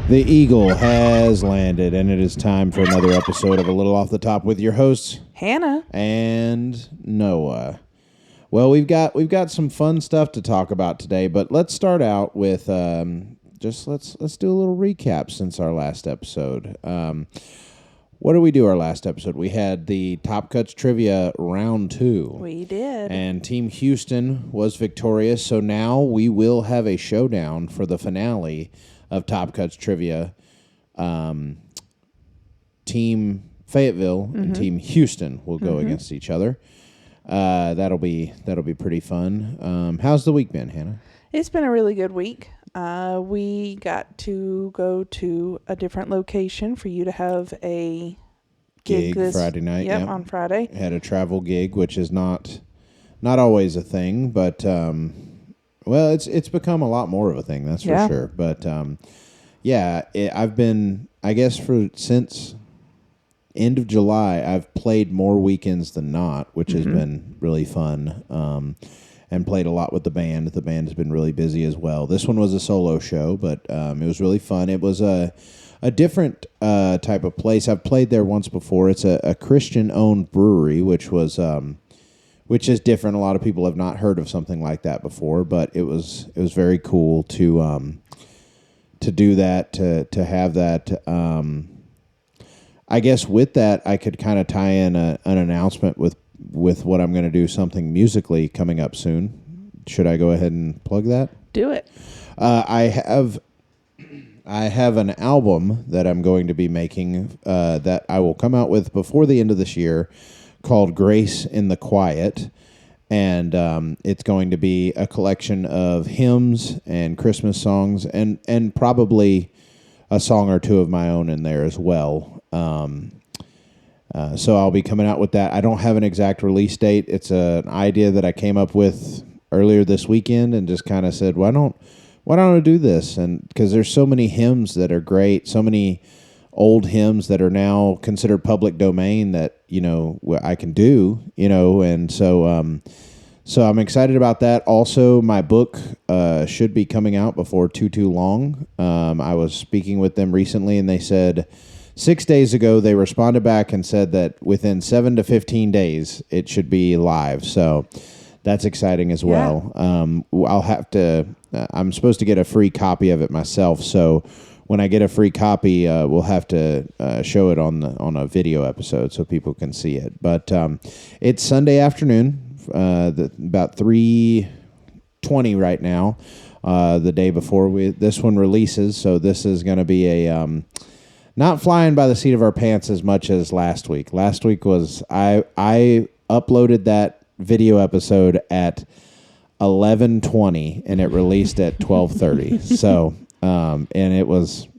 The eagle has landed, and it is time for another episode of A Little Off the Top with your hosts, Hannah. and Noah. Well, we've got some fun stuff to talk about today, but let's start out with let's do a little recap since our last episode. What did we do our last episode? We had the Top Cuts Trivia Round 2. We did. And Team Houston was victorious, so now we will have a showdown for the finale of Top Cuts Trivia. Team Fayetteville and Team Houston will go against each other. That'll be pretty fun. How's the week been, Hannah? It's been a really good week. We got to go to a different location for you to have a Gig Friday night. Yep, on Friday. Had a travel gig, which is not always a thing, but well, it's become a lot more of a thing, that's for sure. But I've been, I guess, since end of July, I've played more weekends than not, which has been really fun. And played a lot with the band. The band has been really busy as well. This one was a solo show, but it was really fun. It was a different type of place. I've played there once before. It's a Christian-owned brewery, which is different. A lot of people have not heard of something like that before, but it was very cool to do that, to have that. I guess with that, I could kind of tie in an announcement with what I'm going to do, something musically coming up soon. Should I go ahead and plug that? Do it. I have an album that I'm going to be making that I will come out with before the end of this year called Grace in the Quiet. And it's going to be a collection of hymns and Christmas songs and probably a song or two of my own in there as well. So I'll be coming out with that. I don't have an exact release date. It's an idea that I came up with earlier this weekend and just kind of said, why don't I do this? And because there's so many hymns that are great, so many old hymns that are now considered public domain that, I can do, and so I'm excited about that. Also, my book should be coming out before too long. I was speaking with them recently, and they said 6 days ago, they responded back and said that within 7 to 15 days, it should be live. So that's exciting as well. I'll have to, I'm supposed to get a free copy of it myself. So when I get a free copy, we'll have to show it on a video episode so people can see it. But it's Sunday afternoon, about 3:20 right now, the day before this one releases. So this is going to be a... not flying by the seat of our pants as much as last week. Last week was I uploaded that video episode at 11:20 and it released at 12:30. So and it was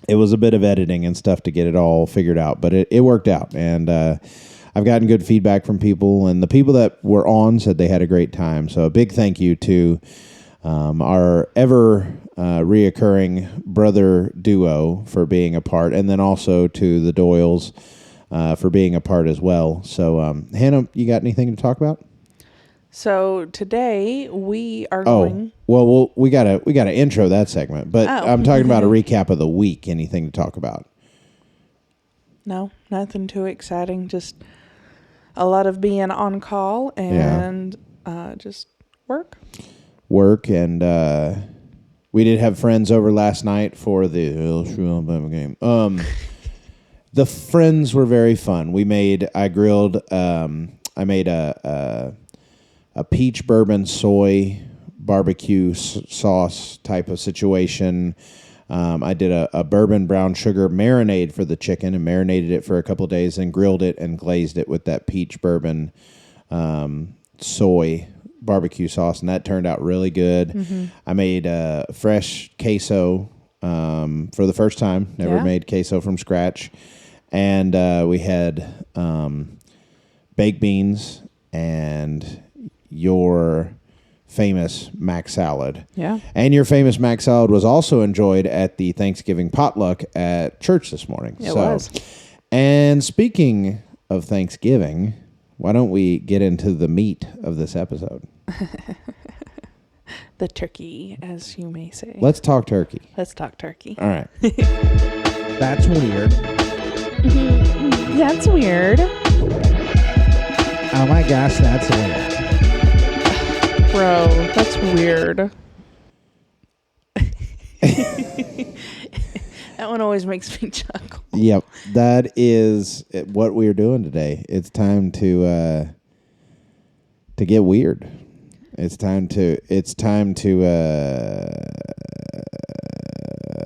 a bit of editing and stuff to get it all figured out, but it worked out. And I've gotten good feedback from people, and the people that were on said they had a great time. So a big thank you to our ever reoccurring brother duo for being a part, and then also to the Doyles for being a part as well. So, Hannah, you got anything to talk about? So today we are going... Well, we gotta intro that segment, but I'm talking about a recap of the week. Anything to talk about? No, nothing too exciting. Just a lot of being on call and just work. And we did have friends over last night for the LSU Alabama game. The friends were very fun. I made a peach bourbon soy barbecue sauce type of situation. I did a bourbon brown sugar marinade for the chicken and marinated it for a couple of days and grilled it and glazed it with that peach bourbon soy barbecue sauce, and that turned out really good. I made fresh queso for the first time. Never made queso from scratch. And we had baked beans and your famous mac salad. Yeah. And your famous mac salad was also enjoyed at the Thanksgiving potluck at church this morning. It was. And speaking of Thanksgiving, why don't we get into the meat of this episode? The turkey, as you may say. Let's talk turkey. Let's talk turkey. All right. That's weird. That's weird. Oh my gosh, that's weird. Bro, that's weird. That one always makes me chuckle. Yep, that is what we're doing today. It's time to get weird. It's time to.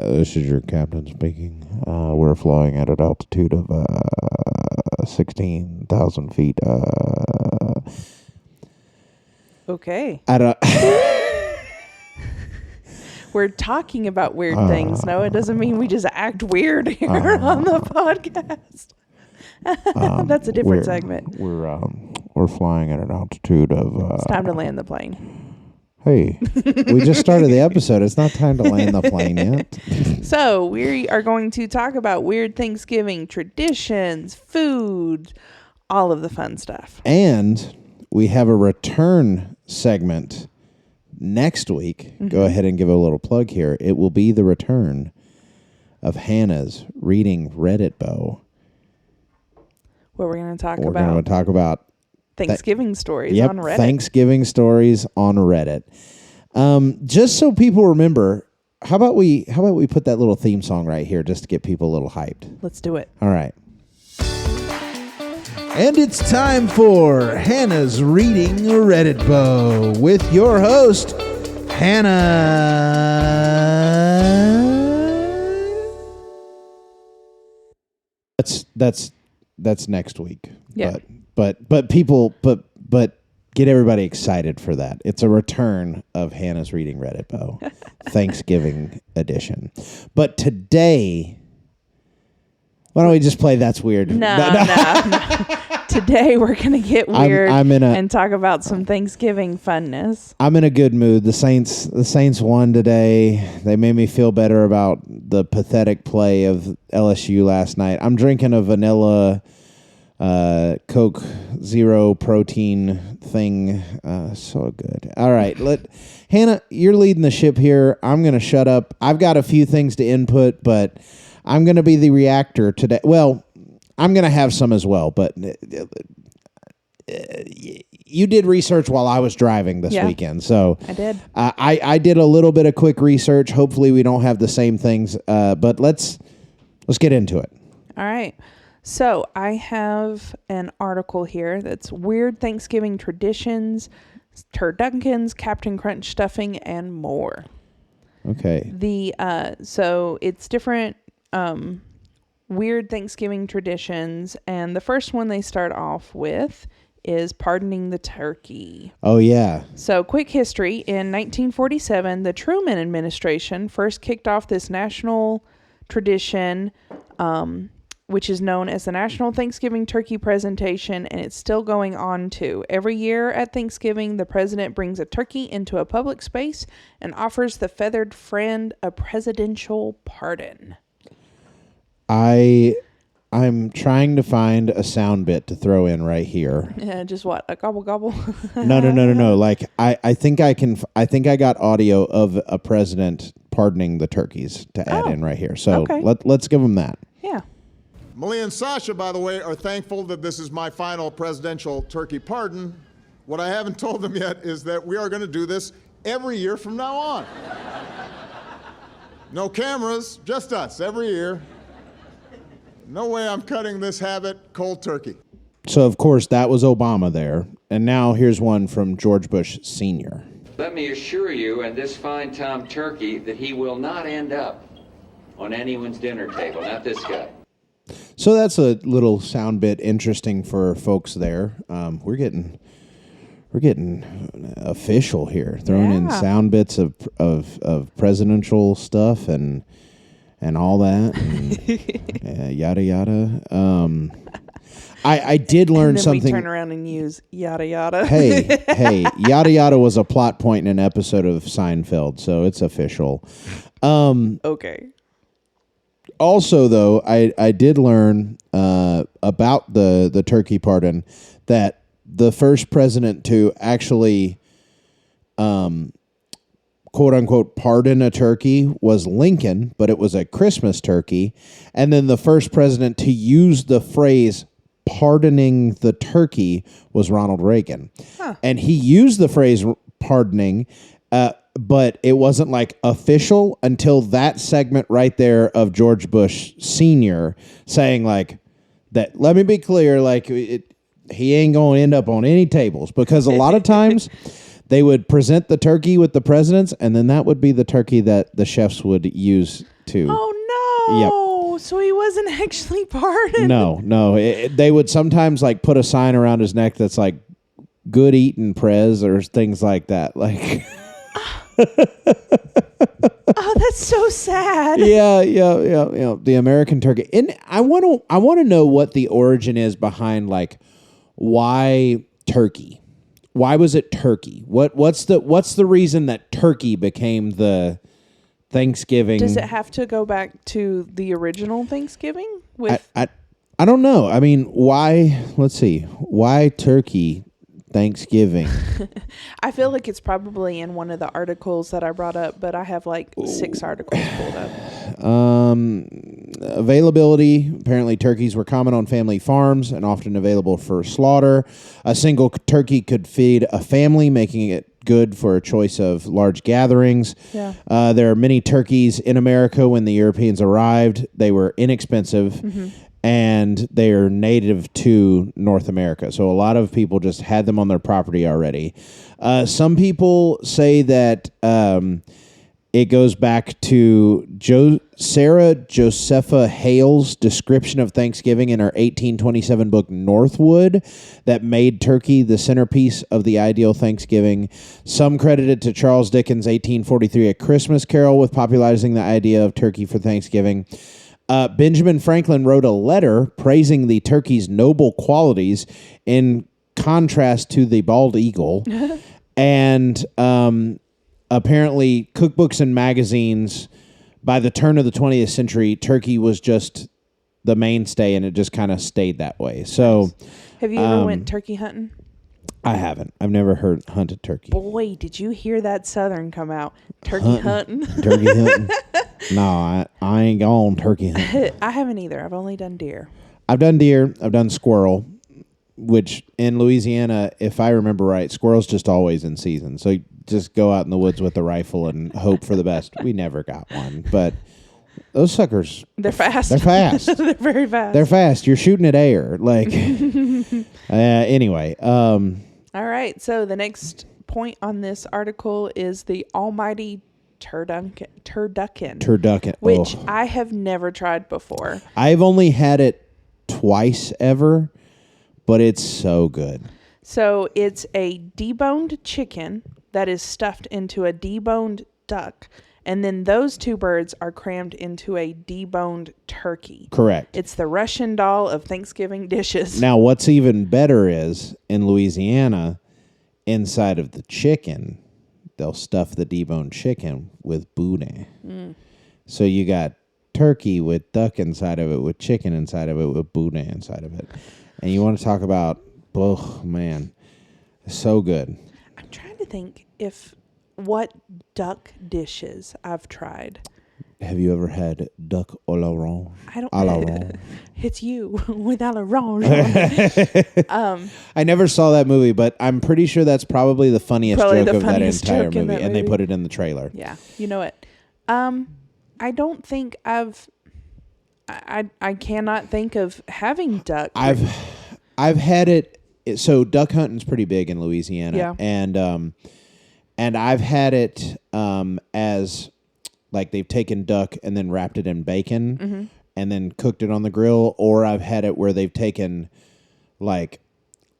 This is your captain speaking. We're flying at an altitude of 16,000 feet. Okay. I don't. We're talking about weird things. No, it doesn't mean we just act weird here on the podcast. That's a different segment. We're flying at an altitude of. It's time to land the plane. Hey, we just started the episode. It's not time to land the plane yet. So we are going to talk about weird Thanksgiving traditions, food, all of the fun stuff. And we have a return segment next week. Go ahead and give a little plug here. It will be the return of Hannah's Reading Reddit Bow. Where we're going to talk We're going to talk about Thanksgiving stories on Reddit. Thanksgiving stories on Reddit. Just so people remember, how about we put that little theme song right here just to get people a little hyped? Let's do it. All right. And it's time for Hannah's Reading Reddit Bow with your host, Hannah. That's next week. Yeah. But get everybody excited for that. It's a return of Hannah's Reading Reddit Bow, Thanksgiving edition. But today, why don't we just play That's Weird? No. Today we're going to get weird and talk about some Thanksgiving funness. I'm in a good mood. The Saints won today. They made me feel better about the pathetic play of LSU last night. I'm drinking a vanilla Coke Zero protein thing. So good. All right. Hannah, you're leading the ship here. I'm going to shut up. I've got a few things to input, but I'm going to be the reactor today. Well, I'm going to have some as well, but you did research while I was driving this weekend. So I did. I did a little bit of quick research. Hopefully we don't have the same things, but let's get into it. All right. So I have an article here that's weird Thanksgiving traditions, turduckens, Captain Crunch stuffing, and more. Okay. So it's different weird Thanksgiving traditions, and the first one they start off with is pardoning the turkey. Oh, yeah. So quick history. In 1947, the Truman administration first kicked off this national tradition, which is known as the National Thanksgiving Turkey Presentation, and it's still going on too. Every year at Thanksgiving, the president brings a turkey into a public space and offers the feathered friend a presidential pardon. I'm trying to find a sound bit to throw in right here. Yeah, just what? A gobble gobble? No. Like I think I got audio of a president pardoning the turkeys to add in right here. So okay. let's give them that. Yeah. Malia and Sasha, by the way, are thankful that this is my final presidential turkey pardon. What I haven't told them yet is that we are going to do this every year from now on. No cameras, just us, every year. No way I'm cutting this habit cold turkey. So, of course, that was Obama there. And now here's one from George Bush Sr. Let me assure you and this fine Tom Turkey that he will not end up on anyone's dinner table, not this guy. So that's a little sound bit interesting for folks there. We're getting official here, throwing in sound bits of presidential stuff and all that, and yada yada. I did learn and then something. We turn around and use yada yada. hey, yada yada was a plot point in an episode of Seinfeld, so it's official. Okay. Also, though, I did learn about the turkey pardon that the first president to actually quote unquote pardon a turkey was Lincoln, but it was a Christmas turkey. And then the first president to use the phrase pardoning the turkey was Ronald Reagan. And he used the phrase pardoning, but it wasn't like official until that segment right there of George Bush Sr. saying like that. Let me be clear, like he ain't going to end up on any tables, because a lot of times they would present the turkey with the presidents, and then that would be the turkey that the chefs would use to. Oh no! Yep. So he wasn't actually pardoned. No. They would sometimes like put a sign around his neck that's like "Good eatin' Prez" or things like that. Like, oh, that's so sad. Yeah. The American turkey, and I want to know what the origin is behind like why turkey. Why was it turkey? What's the reason that turkey became the Thanksgiving? Does it have to go back to the original Thanksgiving? I don't know. I mean, why? Let's see. Why turkey Thanksgiving? I feel like it's probably in one of the articles that I brought up, but I have like 6 articles pulled up. Availability. Apparently, turkeys were common on family farms and often available for slaughter. A single turkey could feed a family, making it good for a choice of large gatherings. Yeah. There are many turkeys in America. When the Europeans arrived, they were inexpensive. And they are native to North America. So a lot of people just had them on their property already. Some people say that it goes back to Sarah Josepha Hale's description of Thanksgiving in her 1827 book, Northwood, that made turkey the centerpiece of the ideal Thanksgiving. Some credit it to Charles Dickens' 1843 A Christmas Carol with popularizing the idea of turkey for Thanksgiving. Benjamin Franklin wrote a letter praising the turkey's noble qualities in contrast to the bald eagle. And apparently cookbooks and magazines, by the turn of the 20th century, turkey was just the mainstay, and it just kind of stayed that way. So, have you ever went turkey hunting? I haven't. I've never hunted turkey. Boy, did you hear that Southern come out? Turkey hunting. Turkey hunting. No, I ain't gone turkey hunting. I haven't either. I've only done deer. I've done deer. I've done squirrel, which in Louisiana, if I remember right, squirrel's just always in season. So you just go out in the woods with a rifle and hope for the best. We never got one, but those suckers, they're fast. They're fast. They're very fast. They're fast. You're shooting at air. Like, anyway. All right. So the next point on this article is the almighty turducken, which I have never tried before. I've only had it twice ever, but it's so good. So it's a deboned chicken that is stuffed into a deboned duck, and then those two birds are crammed into a deboned turkey. Correct. It's the Russian doll of Thanksgiving dishes. Now, what's even better is in Louisiana, inside of the chicken, they'll stuff the deboned chicken with boudin. So you got turkey with duck inside of it, with chicken inside of it, with boudin inside of it. And you want to talk about, oh, man, so good. I'm trying to think what duck dishes I've tried. Have you ever had duck à l'orange? I don't. À l'orange. It's you with à l'orange. I never saw that movie, but I'm pretty sure that's probably the funniest joke of that entire movie, and they put it in the trailer. Yeah, you know it. I don't think I cannot think of having duck. I've had it. So duck hunting's pretty big in Louisiana, yeah. And I've had it as like they've taken duck and then wrapped it in bacon and then cooked it on the grill, or I've had it where they've taken like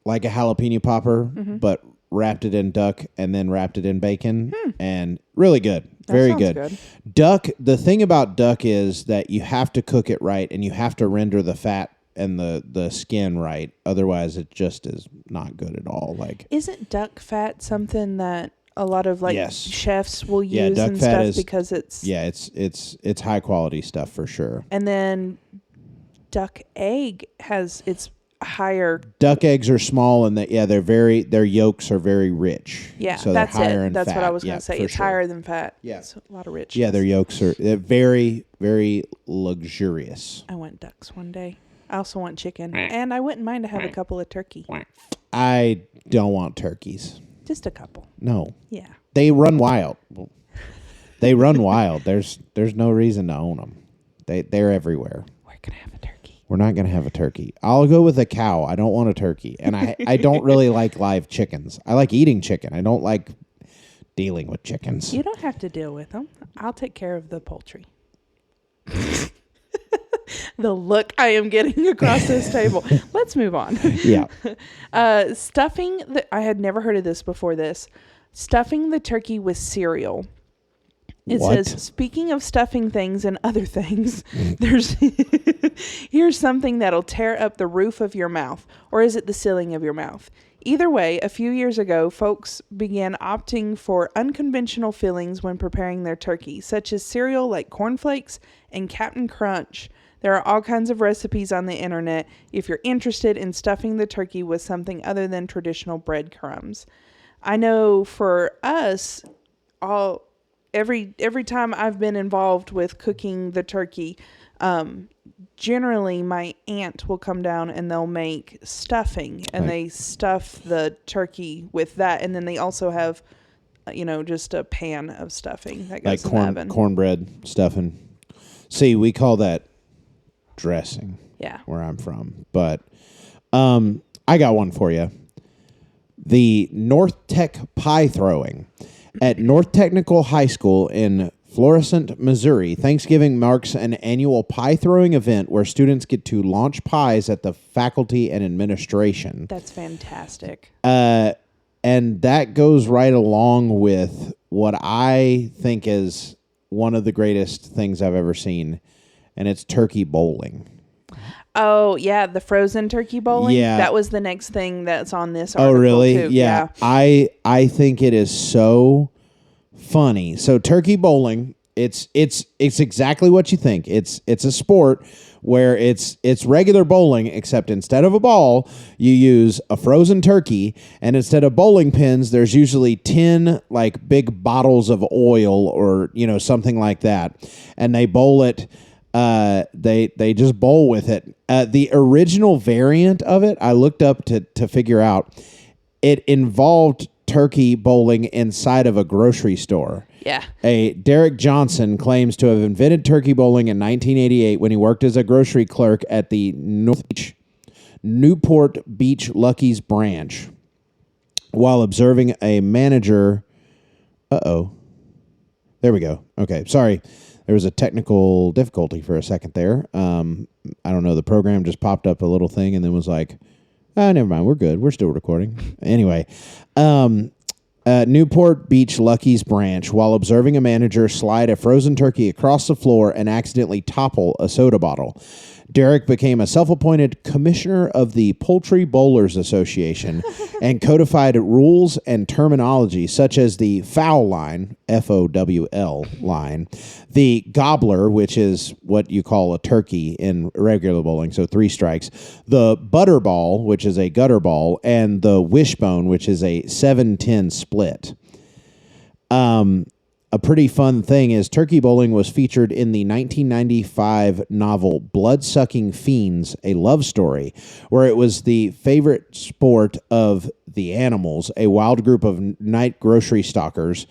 a jalapeno popper but wrapped it in duck and then wrapped it in bacon, and really good. Very good. Duck, the thing about duck is that you have to cook it right and you have to render the fat and the skin right. Otherwise, it just is not good at all. Like, isn't duck fat something that a lot of chefs will use duck and fat stuff is, because it's it's high quality stuff for sure. And then duck egg has higher. Duck eggs are small and their yolks are very rich. Yeah, so that's they're higher it. in That's fat. what I was going Yeah, to say. for It's sure. higher than fat. Yeah. It's a lot of rich. Yeah, their yolks are very, very luxurious. I want ducks one day. I also want chicken, and I wouldn't mind to have a couple of turkey. I don't want turkeys. Just a couple. No, Yeah. they run wild. They run wild. There's no reason to own them. They're everywhere. We're gonna have a turkey. We're not going to have a turkey. I'll go with a cow. I don't want a turkey. And I don't really like live chickens. I like eating chicken. I don't like dealing with chickens. You don't have to deal with them. I'll take care of the poultry. The look I am getting across this table. Let's move on. Yeah. Stuffing I had never heard of this before this. Stuffing the turkey with cereal. It What? says, speaking of stuffing things and other things, here's something that'll tear up the roof of your mouth. Or is it the ceiling of your mouth? Either way, a few years ago, folks began opting for unconventional fillings when preparing their turkey, such as cereal like Corn Flakes and Captain Crunch. There are all kinds of recipes on the internet if you're interested in stuffing the turkey with something other than traditional breadcrumbs. I know for us, every time I've been involved with cooking the turkey, generally my aunt will come down and they'll make stuffing, and they stuff the turkey with that, and then they also have, just a pan of stuffing that goes Like in the oven. cornbread stuffing. See, we call that dressing. Yeah. Where I'm from. But I got one for you. The North Tech pie throwing. At North Technical High School in Florissant, Missouri, Thanksgiving marks an annual pie throwing event where students get to launch pies at the faculty and administration. That's fantastic. And that goes right along with what I think is one of the greatest things I've ever seen, and it's turkey bowling. Oh, yeah, the frozen turkey bowling. Yeah. That was the next thing that's on this Oh, article, really? too. Yeah. I think it is so funny. So turkey bowling, it's exactly what you think. It's a sport where it's regular bowling, except instead of a ball, you use a frozen turkey, and instead of bowling pins, there's usually 10 like big bottles of oil or something like that, and they bowl it. They just bowl with it. The original variant of it, I looked up to figure out, it involved turkey bowling inside of a grocery store. Yeah. Derek Johnson claims to have invented turkey bowling in 1988 when he worked as a grocery clerk at the Newport Beach Lucky's branch. While observing a manager... There we go. Okay, sorry. There was a technical difficulty for a second there. I don't know. The program just popped up a little thing and then was like, never mind. We're good. We're still recording. Anyway, Newport Beach Lucky's branch, while observing a manager slide a frozen turkey across the floor and accidentally topple a soda bottle. Derek became a self-appointed commissioner of the Poultry Bowlers Association and codified rules and terminology such as the foul line, FOWL line, the gobbler, which is what you call a turkey in regular bowling, so 3 strikes, the butter ball, which is a gutter ball, and the wishbone, which is a 7-10 split. A pretty fun thing is turkey bowling was featured in the 1995 novel Blood-Sucking Fiends, A Love Story, where it was the favorite sport of the animals, a wild group of night grocery stalkers.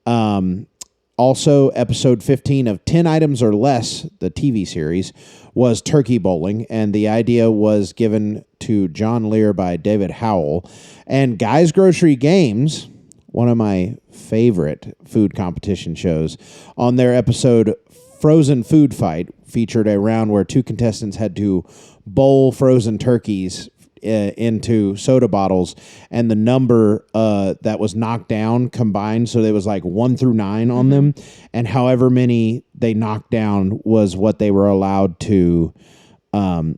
Also, episode 15 of 10 Items or Less, the TV series, was turkey bowling, and the idea was given to John Lear by David Howell. And Guy's Grocery Games, one of my favorite food competition shows, on their episode Frozen Food Fight, featured a round where 2 contestants had to bowl frozen turkeys into soda bottles, and the number that was knocked down combined, so there was like 1 through 9 on them, and however many they knocked down was what they were allowed to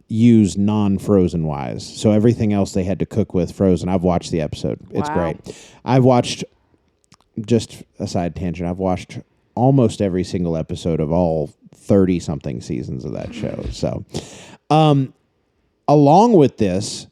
use non-frozen wise. So everything else they had to cook with frozen. I've watched the episode. It's Wow. great. I've watched, just a side tangent, I've watched almost every single episode of all 30-something seasons of that show. So along with this,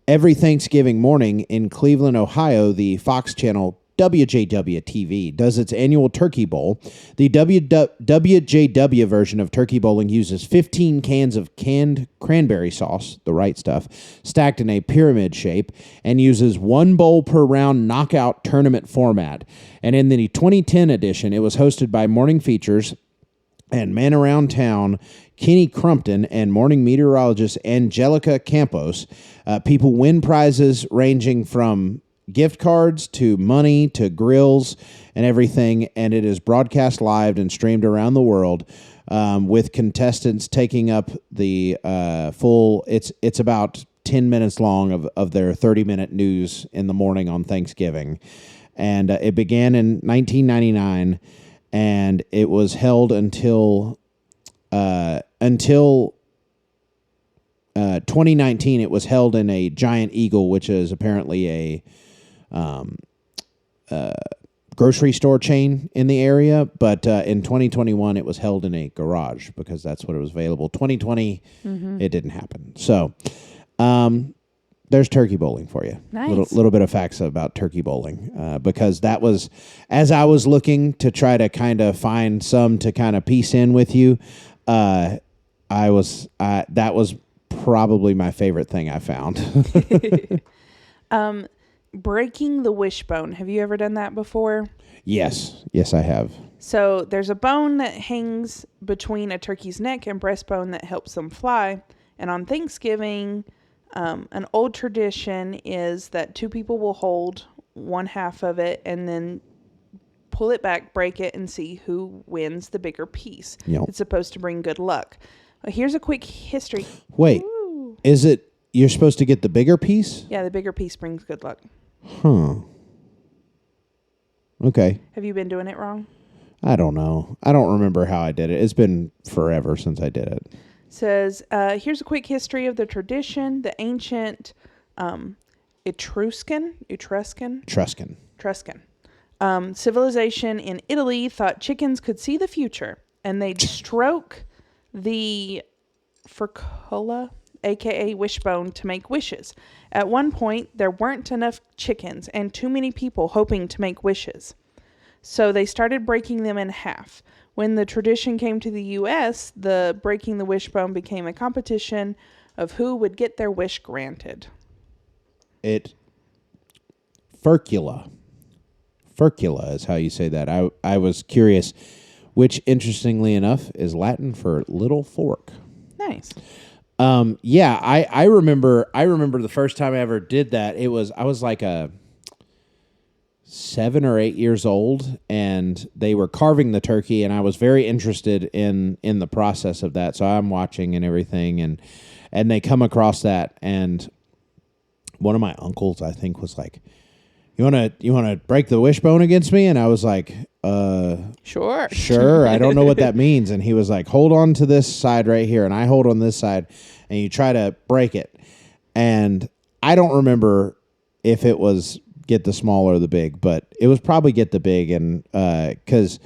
every Thanksgiving morning in Cleveland, Ohio, the Fox channel WJW-TV does its annual Turkey Bowl. The WJW version of turkey bowling uses 15 cans of canned cranberry sauce, the right stuff, stacked in a pyramid shape, and uses one bowl per round knockout tournament format. And in the 2010 edition, it was hosted by Morning Features and Man Around Town, Kenny Crumpton, and morning meteorologist Angelica Campos. People win prizes ranging from gift cards to money to grills and everything, and it is broadcast live and streamed around the world, with contestants taking up the full. It's about 10 minutes long of their 30-minute news in the morning on Thanksgiving, and it began in 1999, and it was held until 2019. It was held in a Giant Eagle, which is apparently a grocery store chain in the area, but in 2021 it was held in a garage because that's what it was available. 2020, it didn't happen. So there's turkey bowling for you. Nice. Little bit of facts about turkey bowling, because that was, as I was looking to try to kind of find some to kind of piece in with you, that was probably my favorite thing I found. Breaking the wishbone. Have you ever done that before? Yes, I have. So there's a bone that hangs between a turkey's neck and breastbone that helps them fly. And on Thanksgiving, an old tradition is that two people will hold one half of it and then pull it back, break it, and see who wins the bigger piece. Yep. It's supposed to bring good luck. Here's a quick history. Wait, Ooh. is it you're supposed to get the bigger piece? Yeah, the bigger piece brings good luck. Huh. Okay. Have you been doing it wrong? I don't know. I don't remember how I did it. It's been forever since I did it. Says, here's a quick history of the tradition. The ancient Etruscan civilization in Italy thought chickens could see the future, and they'd stroke the furcula, aka wishbone, to make wishes. At one point, there weren't enough chickens and too many people hoping to make wishes. So they started breaking them in half. When the tradition came to the U.S., the breaking the wishbone became a competition of who would get their wish granted. Furcula is how you say that. I was curious, which interestingly enough is Latin for little fork. Nice. Yeah, I remember the first time I ever did that. I was like 7 or 8 years old, and they were carving the turkey, and I was very interested in the process of that. So I'm watching and everything, and they come across that, and one of my uncles, I think, was like, you wanna break the wishbone against me? And I was like, Sure. I don't know what that means. And he was like, hold on to this side right here, and I hold on this side, and you try to break it. And I don't remember if it was get the small or the big, but it was probably get the big. And because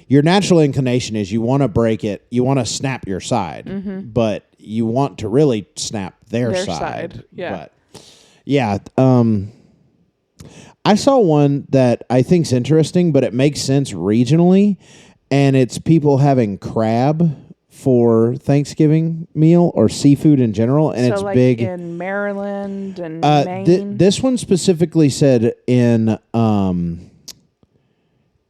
your natural inclination is you want to break it, you want to snap your side, but you want to really snap their side. Yeah. But yeah. I saw one that I think's interesting, but it makes sense regionally, and it's people having crab for Thanksgiving meal or seafood in general, and so it's like big in Maryland and Maine. This one specifically said in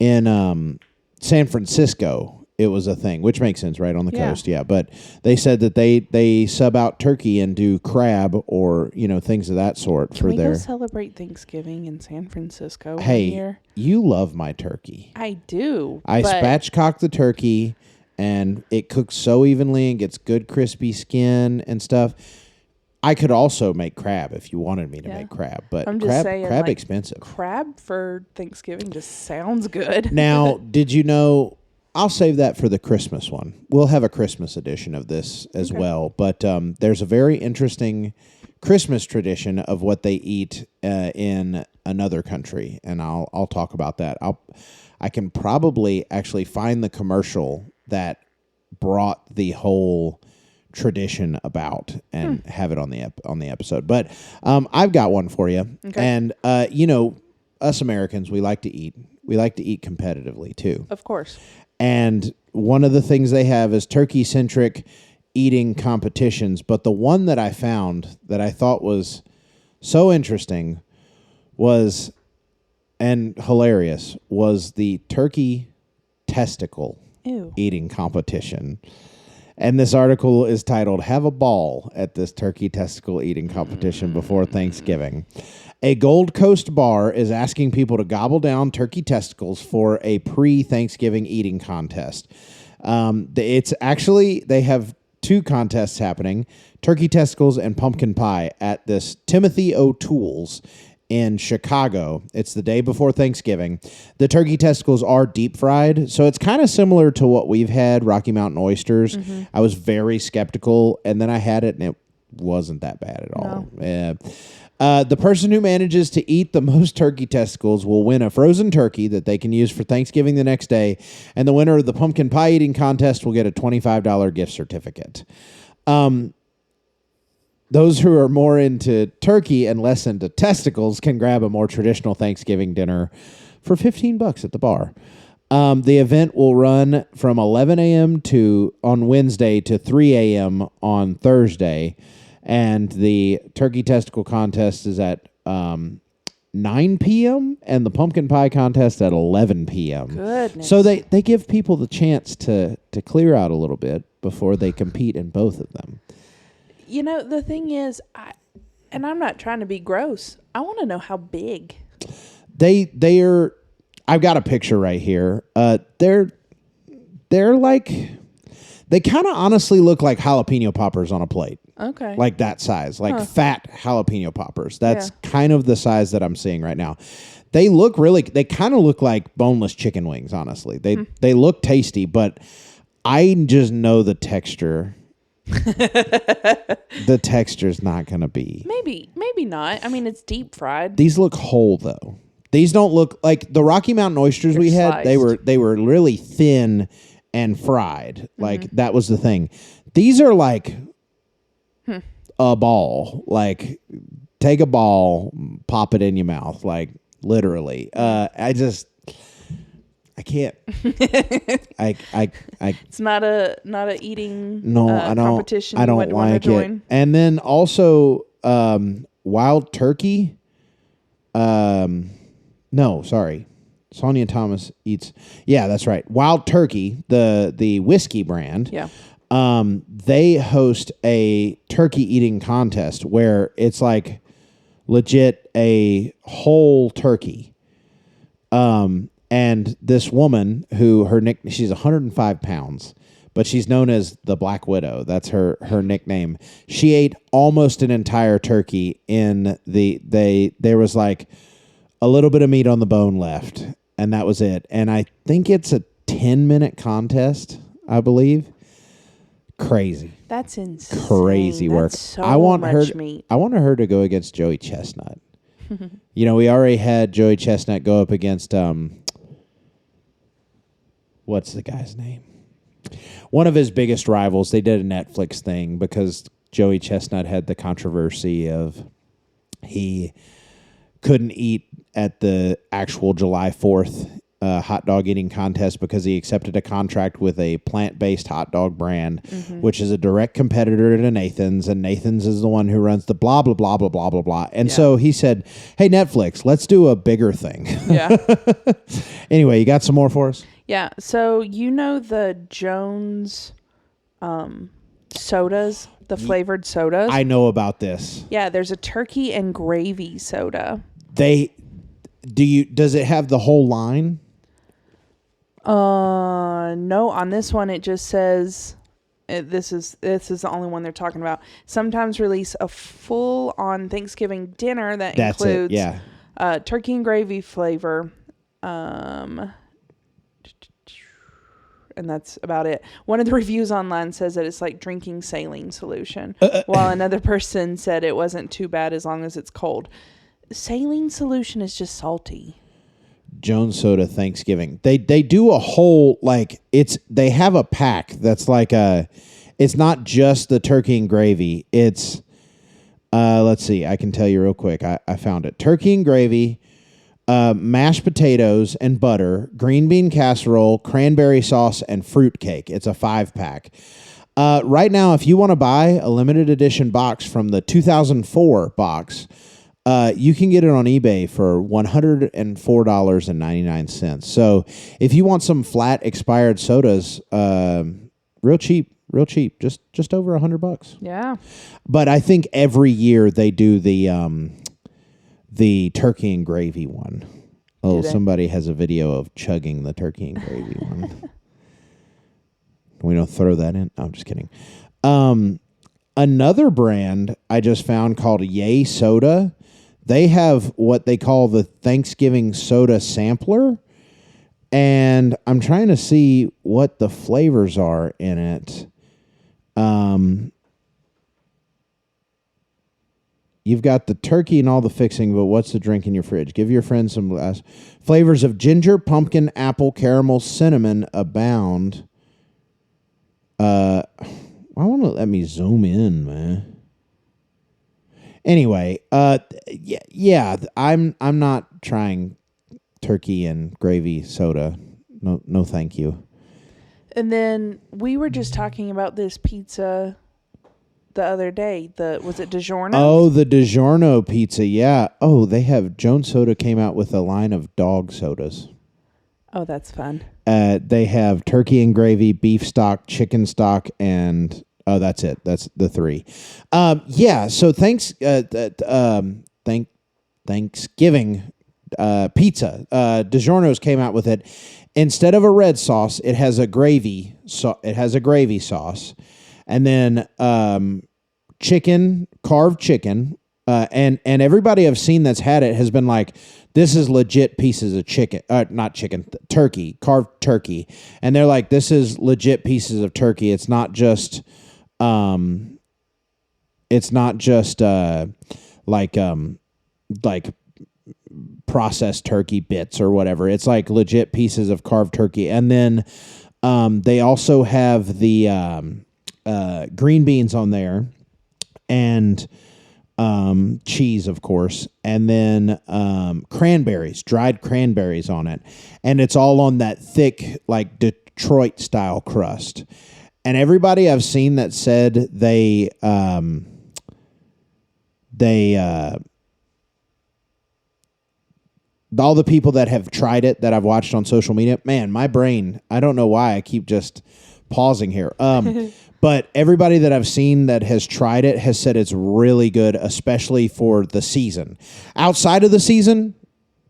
San Francisco it was a thing, which makes sense, right on the coast. Yeah, but they said that they sub out turkey and do crab or things of that sort Can we their go celebrate Thanksgiving in San Francisco one Hey, year? you love my turkey. I do. I but spatchcock the turkey, and it cooks so evenly and gets good crispy skin and stuff. I could also make crab if you wanted me to make crab, but I'm just saying, crab like, expensive. Crab for Thanksgiving just sounds good. Now, did you know? I'll save that for the Christmas one. We'll have a Christmas edition of this as well. But there's a very interesting Christmas tradition of what they eat in another country, and I'll talk about that. I can probably actually find the commercial that brought the whole tradition about and have it on the episode. But I've got one for you. Okay. And you know, us Americans, we like to eat. We like to eat competitively too. Of course. And one of the things they have is turkey-centric eating competitions. But the one that I found that I thought was so interesting was, and hilarious, was the turkey testicle Ew. eating competition. And this article is titled, "Have a Ball at this Turkey Testicle Eating Competition Before Thanksgiving." A Gold Coast bar is asking people to gobble down turkey testicles for a pre-Thanksgiving eating contest. It's actually, they have two contests happening, turkey testicles and pumpkin pie at this Timothy O'Toole's in Chicago. It's the day before Thanksgiving. The turkey testicles are deep fried, so it's kind of similar to what we've had, Rocky Mountain oysters. I was very skeptical, and then I had it, and it wasn't that bad at all. Yeah. The person who manages to eat the most turkey testicles will win a frozen turkey that they can use for Thanksgiving the next day, and the winner of the pumpkin pie eating contest will get a $25 gift certificate. Those who are more into turkey and less into testicles can grab a more traditional Thanksgiving dinner for $15 at the bar. The event will run from 11 a.m. on Wednesday to 3 a.m. on Thursday, and the turkey testicle contest is at 9 p.m. and the pumpkin pie contest at 11 p.m. Goodness. So they give people the chance to clear out a little bit before they compete in both of them. You know, the thing is, and I'm not trying to be gross, I want to know how big. They're. I've got a picture right here. They're like, they kind of honestly look like jalapeno poppers on a plate. Okay. Like that size, like fat jalapeno poppers. That's kind of the size that I'm seeing right now. They kind of look like boneless chicken wings, honestly. They look tasty, but I just know the texture. The texture's not going to be. Maybe not. I mean, it's deep fried. These look whole though. These don't look like the Rocky Mountain oysters we had. Sliced. They were really thin and fried. Like that was the thing. These are like a ball. Like take a ball, pop it in your mouth. Like literally. I can't. I It's not a eating I don't. competition. I you don't would wanna like it. join. And then also wild turkey. No, sorry. Sonia Thomas eats. Yeah, that's right. Wild Turkey, the whiskey brand. Yeah. They host a turkey eating contest where it's like legit a whole turkey. And this woman who she's 105 pounds, but she's known as the Black Widow. That's her nickname. She ate almost an entire turkey there was like a little bit of meat on the bone left, and that was it. And I think it's a 10-minute contest, I believe. Crazy. That's insane. Crazy work. That's so I want much meat. I want her to go against Joey Chestnut. You know, we already had Joey Chestnut go up against what's the guy's name? One of his biggest rivals. They did a Netflix thing because Joey Chestnut had the controversy of he couldn't eat at the actual July 4th hot dog eating contest because he accepted a contract with a plant-based hot dog brand, which is a direct competitor to Nathan's, and Nathan's is the one who runs the blah, blah, blah, blah, blah, blah, blah. And so he said, hey, Netflix, let's do a bigger thing. Yeah. Anyway, you got some more for us? Yeah. So you know the Jones sodas, the flavored sodas? I know about this. Yeah, there's a turkey and gravy soda. Does it have the whole line? No, on this one it just says this is the only one they're talking about. Sometimes release a full on Thanksgiving dinner that That's includes it, yeah. Turkey and gravy flavor. And that's about it. One of the reviews online says that it's like drinking saline solution, while another person said it wasn't too bad as long as it's cold. Saline solution is just salty. Jones Soda Thanksgiving. They do a whole, like, they have a pack that's like It's not just the turkey and gravy. It's, let's see, I can tell you real quick. I found it. Turkey and gravy, mashed potatoes and butter, green bean casserole, cranberry sauce, and fruit cake. It's a 5-pack. Right now, if you want to buy a limited edition box from the 2004 box, you can get it on eBay for $104.99. So if you want some flat expired sodas, real cheap, just over $100. Yeah. But I think every year they do the turkey and gravy one. Oh, somebody has a video of chugging the turkey and gravy one. We don't throw that in. No, I'm just kidding. Another brand I just found called Yay Soda. They have what they call the Thanksgiving Soda Sampler. And I'm trying to see what the flavors are in it. You've got the turkey and all the fixing, but what's the drink in your fridge? Give your friends some glass. Flavors of ginger, pumpkin, apple, caramel, cinnamon abound. Why won't it let me zoom in, man? Anyway, yeah, I'm not trying turkey and gravy soda. No, thank you. And then we were just talking about this pizza the other day. Was it DiGiorno? Oh, the DiGiorno pizza, yeah. Oh, Jones Soda came out with a line of dog sodas. Oh, that's fun. They have turkey and gravy, beef stock, chicken stock, and that's it. That's the 3. Yeah. So Thanksgiving pizza. DiGiorno's came out with it. Instead of a red sauce, it has a gravy. It has a gravy sauce, and then carved chicken. And everybody I've seen that's had it has been like, this is legit pieces of chicken, turkey, carved turkey. And they're like, this is legit pieces of turkey. It's not just, like processed turkey bits or whatever. It's like legit pieces of carved turkey. And then, they also have the, green beans on there and, cheese, of course, and then cranberries, dried cranberries on it. And it's all on that thick, like Detroit style crust. And everybody I've seen that said all the people that have tried it that I've watched on social media, man, my brain, I don't know why I keep just pausing here. But everybody that I've seen that has tried it has said it's really good, especially for the season. Outside of the season,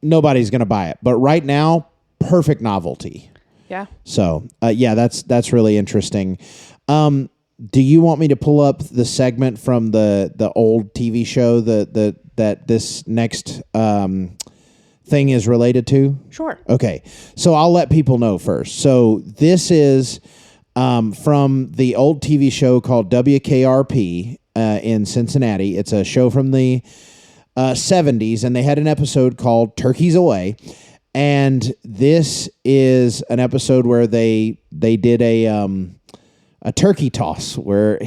nobody's going to buy it. But right now, perfect novelty. Yeah. So, yeah, that's really interesting. Do you want me to pull up the segment from the old TV show that this next thing is related to? Sure. Okay. So I'll let people know first. So this is... from the old TV show called WKRP in Cincinnati. It's a show from the 70s, and they had an episode called Turkeys Away. And this is an episode where they did a turkey toss where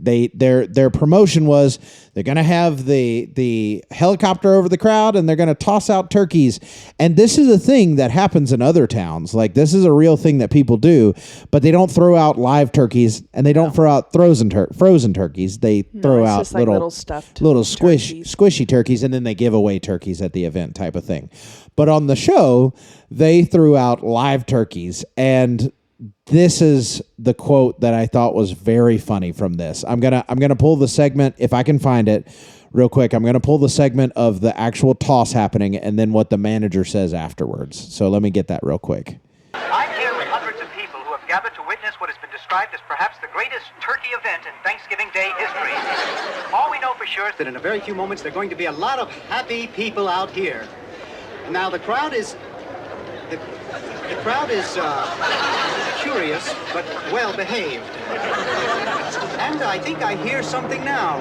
their promotion was they're going to have the helicopter over the crowd and they're going to toss out turkeys. And this is a thing that happens in other towns. Like, this is a real thing that people do, but they don't throw out live turkeys and they don't throw out frozen turkeys. They throw out just like little stuffed squishy turkeys, and then they give away turkeys at the event type of thing. But on the show, they threw out live turkeys, and this is the quote that I thought was very funny from this. I'm gonna pull the segment if I can find it real quick. I'm gonna pull the segment of the actual toss happening and then what the manager says afterwards. So let me get that real quick. I'm here with hundreds of people who have gathered to witness what has been described as perhaps the greatest turkey event in Thanksgiving Day history. All we know for sure is that in a very few moments there are going to be a lot of happy people out here. Now the crowd is curious, but well behaved. And I think I hear something now.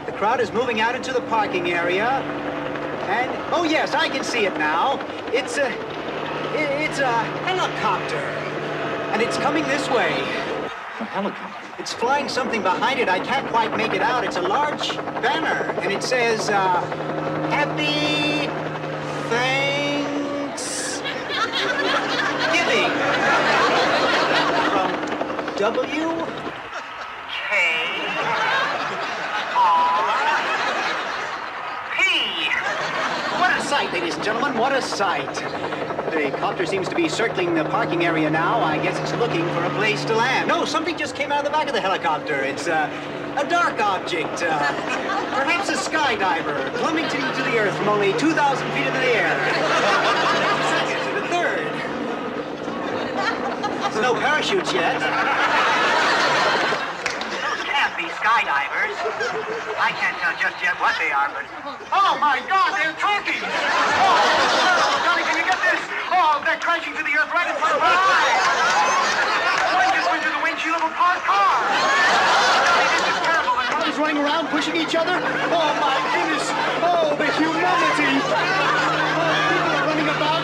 The crowd is moving out into the parking area. And, oh yes, I can see it now. It's a helicopter. And it's coming this way. helicopter. It's flying something behind it. I can't quite make it out. It's a large banner, and it says, Happy Thanksgiving. From W-K-R-P. What a sight, ladies and gentlemen, what a sight. The copter seems to be circling the parking area now. I guess it's looking for a place to land. No, something just came out of the back of the helicopter. It's a dark object. Perhaps a skydiver plummeting to the earth from only 2,000 feet into the air. Second to the third. There's no parachutes yet. Those can't be skydivers. I can't tell just yet what they are, but... Oh, my God, they're turkeys! Oh, Johnny, can you get this? Oh, they're crashing to the earth right in front of our eyes! One just went through the windshield of a parked car! Johnny, this is terrible. The cars running around, pushing each other? Oh, my goodness! Oh, the humanity! Oh, people are running about.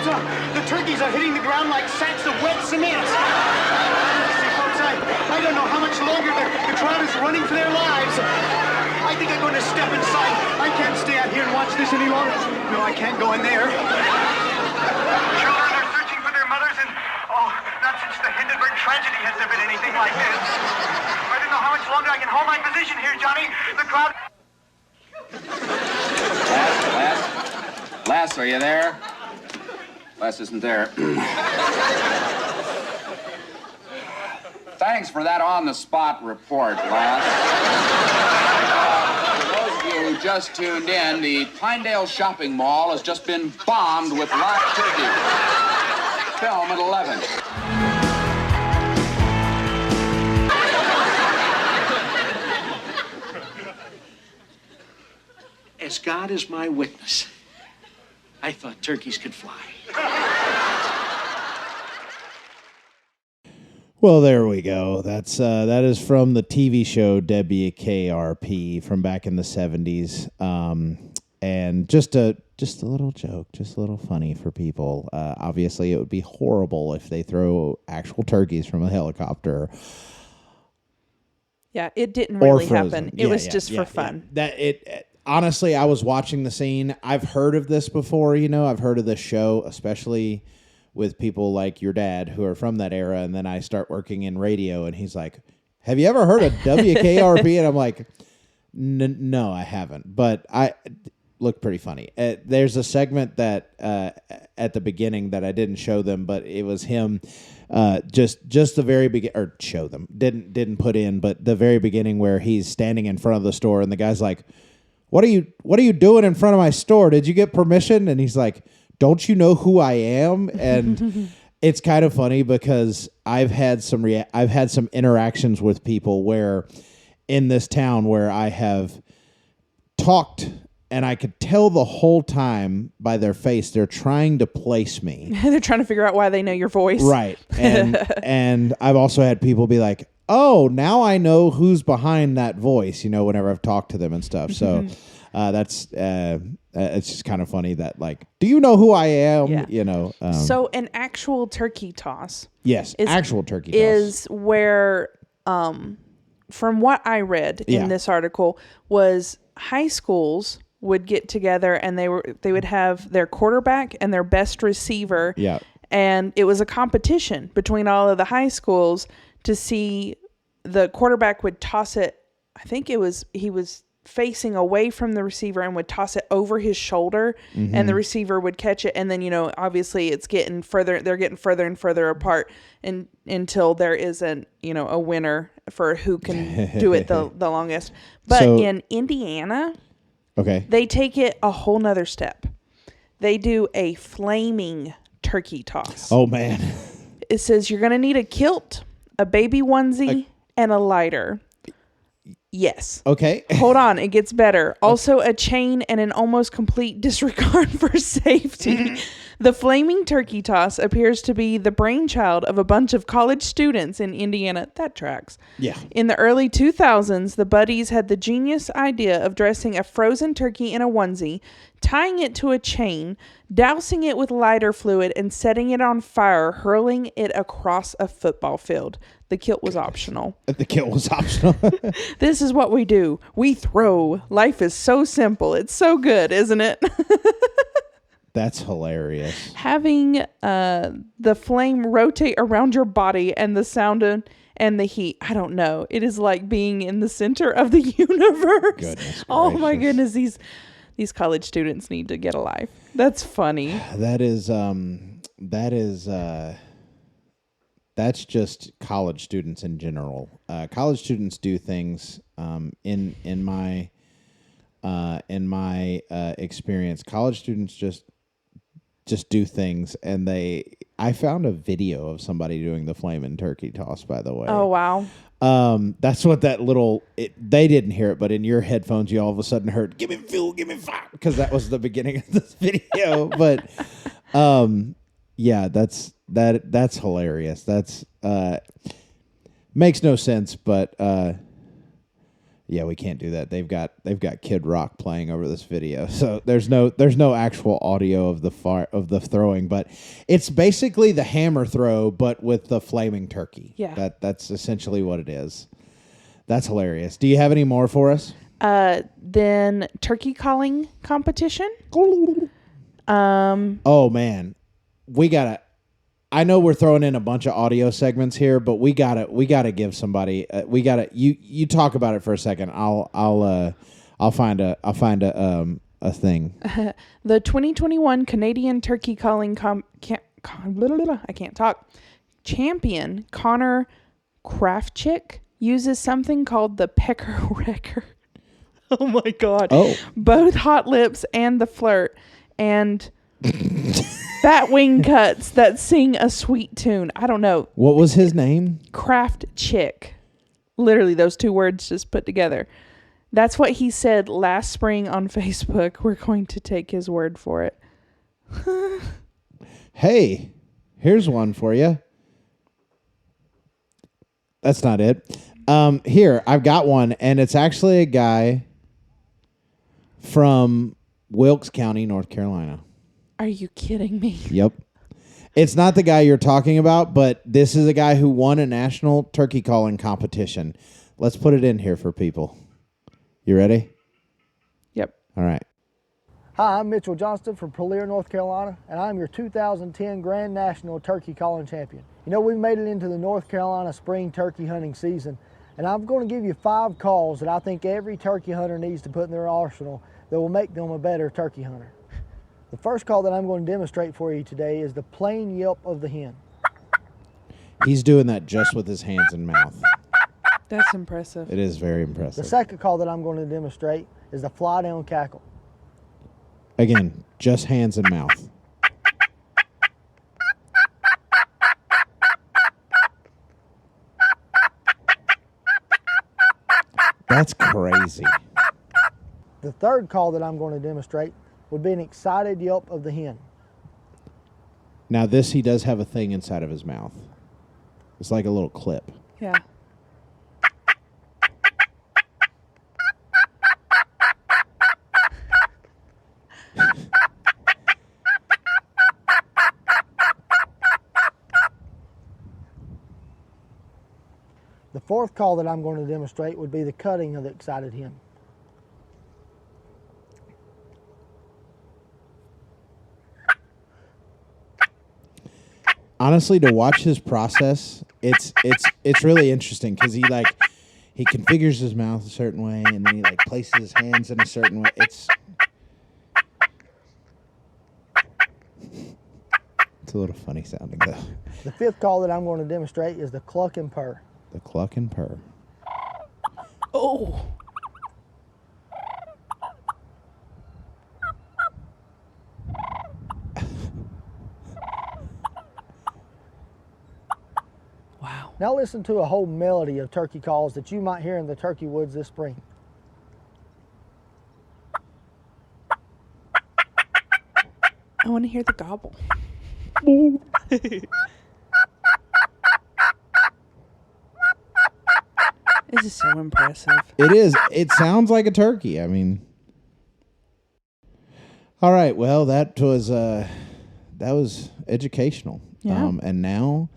The turkeys are hitting the ground like sacks of wet cement. See, folks, I don't know how much longer the crowd is running for their lives. I think I'm going to step inside. I can't stay out here and watch this any longer. No, I can't go in there. Children are searching for their mothers, and not since the Hindenburg tragedy has there been anything like this. I don't know how much longer I can hold my position here, Johnny. The crowd... Les, are you there? Les isn't there. Thanks for that on-the-spot report, Les. For those of you who just tuned in, the Pinedale Shopping Mall has just been bombed with live turkey. Film at 11. As God is my witness, I thought turkeys could fly. Well, there we go. That is from the TV show WKRP from back in the 70s, and just a little joke, just a little funny for people. Obviously, it would be horrible if they throw actual turkeys from a helicopter. Yeah, it didn't really happen. It was just for fun. Honestly, I was watching the scene. I've heard of this before. I've heard of this show, especially with people like your dad who are from that era. And then I start working in radio, and he's like, "Have you ever heard of WKRP?" And I'm like, "No, I haven't." But I looked pretty funny. There's a segment that at the beginning that I didn't show them, but it was him. Just the very beginning, or show them didn't put in, but the very beginning where he's standing in front of the store, and the guy's like, What are you doing in front of my store? Did you get permission? And he's like, "Don't you know who I am?" And it's kind of funny because I've had some interactions with people where in this town where I have talked, and I could tell the whole time by their face they're trying to place me. They're trying to figure out why they know your voice. Right. And I've also had people be like, "Oh, now I know who's behind that voice," whenever I've talked to them and stuff. So that's it's just kind of funny that, like, do you know who I am? Yeah. So an actual turkey toss. Yes, actual turkey toss. Is where, from what I read in this article, was high schools would get together and they would have their quarterback and their best receiver. Yeah. And it was a competition between all of the high schools to see the quarterback would toss it. I think he was facing away from the receiver and would toss it over his shoulder, and the receiver would catch it. And then, obviously they're getting further and further apart until there isn't, a winner for who can do it the longest. But in Indiana, okay, they take it a whole nother step. They do a flaming turkey toss. Oh man. It says you're going to need a kilt, a baby onesie, and a lighter. Yes. Okay. Hold on. It gets better. Also a chain and an almost complete disregard for safety. The flaming turkey toss appears to be the brainchild of a bunch of college students in Indiana. That tracks. Yeah. In the early 2000s, the buddies had the genius idea of dressing a frozen turkey in a onesie, tying it to a chain, dousing it with lighter fluid, and setting it on fire, hurling it across a football field. The kilt was optional. The kilt was optional. This is what we do. We throw. Life is so simple. It's so good, isn't it? That's hilarious. Having the flame rotate around your body and the sound and the heat. I don't know. It is like being in the center of the universe. Goodness Oh my gracious. goodness. These college students need to get a life. That's funny. That's just college students in general. College students do things in my experience. College students just do things, and I found a video of somebody doing the flaming turkey toss, by the way. Oh, wow. That's what that little, they didn't hear it, but in your headphones, you all of a sudden heard, give me fuel, give me fire, because that was the beginning of this video. But, yeah, that's hilarious. That's, makes no sense, but, yeah, we can't do that. They've got Kid Rock playing over this video, so there's no actual audio of the throwing, but it's basically the hammer throw, but with the flaming turkey. Yeah, that's essentially what it is. That's hilarious. Do you have any more for us? Then turkey calling competition. Oh man, I know we're throwing in a bunch of audio segments here, but we gotta give somebody. You talk about it for a second. I'll find a thing. The 2021 Canadian Turkey Calling I can't talk. Champion Connor Kraftchick uses something called the pecker record. Oh my god! Oh, both hot lips and the flirt and. Bat wing cuts that sing a sweet tune. I don't know. What was his name? Craft Chick. Literally those two words just put together. That's what he said last spring on Facebook. We're going to take his word for it. Hey, here's one for you. That's not it. Here, I've got one, and it's actually a guy from Wilkes County, North Carolina. Are you kidding me? Yep. It's not the guy you're talking about, but this is a guy who won a national turkey calling competition. Let's put it in here for people. You ready? Yep. All right. Hi, I'm Mitchell Johnston from Polaire, North Carolina, and I'm your 2010 Grand National Turkey Calling Champion. You know, we've made it into the North Carolina spring turkey hunting season, and I'm going to give you 5 calls that I think every turkey hunter needs to put in their arsenal that will make them a better turkey hunter. The first call that I'm going to demonstrate for you today is the plain yelp of the hen. He's doing that just with his hands and mouth. That's impressive. It is very The impressive. second call that I'm going to demonstrate is the fly down cackle. Again, just hands and mouth. That's crazy. The third call that I'm going to demonstrate would be an excited yelp of the hen. Now this, he does have a thing inside of his mouth. It's like a little clip. Yeah. The fourth call that I'm going to demonstrate would be the cutting of the excited hen. Honestly, to watch his process, it's really interesting because he configures his mouth a certain way, and then he places his hands in a certain way. It's a little funny sounding though. The fifth call that I'm going to demonstrate is the cluck and purr. The cluck and purr. Oh. Wow. Now listen to a whole melody of turkey calls that you might hear in the turkey woods this spring. I want to hear the gobble. This is so impressive. It is. It sounds like a turkey. I mean, all right. Well, that was educational. Yeah. And now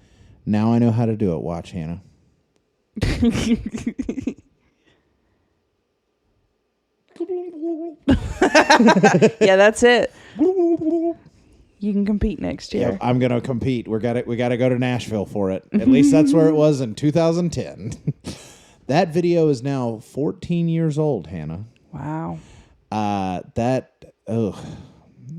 I know how to do it. Watch, Hannah. Yeah, that's it. You can compete next year. Yeah, I'm gonna compete. We got to go to Nashville for it. At least that's where it was in 2010. That video is now 14 years old, Hannah. Wow. A